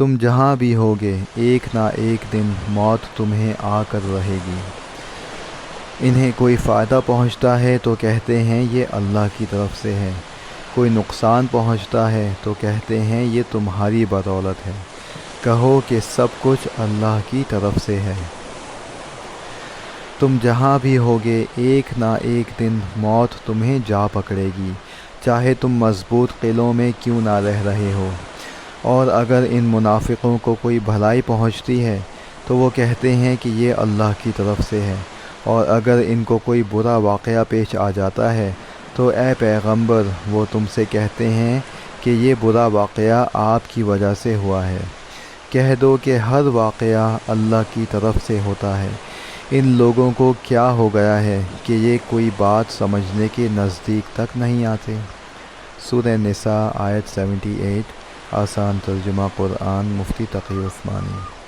تم جہاں بھی ہوگے ایک نہ ایک دن موت تمہیں آ کر رہے گی۔ انہیں کوئی فائدہ پہنچتا ہے تو کہتے ہیں یہ اللہ کی طرف سے ہے، کوئی نقصان پہنچتا ہے تو کہتے ہیں یہ تمہاری بدولت ہے۔ کہو کہ سب کچھ اللہ کی طرف سے ہے۔ تم جہاں بھی ہوگے ایک نہ ایک دن موت تمہیں جا پکڑے گی، چاہے تم مضبوط قلعوں میں کیوں نہ رہ رہے ہو۔ اور اگر ان منافقوں کو کوئی بھلائی پہنچتی ہے تو وہ کہتے ہیں کہ یہ اللہ کی طرف سے ہے، اور اگر ان کو کوئی برا واقعہ پیش آ جاتا ہے تو اے پیغمبر وہ تم سے کہتے ہیں کہ یہ برا واقعہ آپ کی وجہ سے ہوا ہے۔ کہہ دو کہ ہر واقعہ اللہ کی طرف سے ہوتا ہے۔ ان لوگوں کو کیا ہو گیا ہے کہ یہ کوئی بات سمجھنے کے نزدیک تک نہیں آتے۔ سورہ نساء آیت 78، آسان ترجمہ قرآن، مفتی تقی عثمانی۔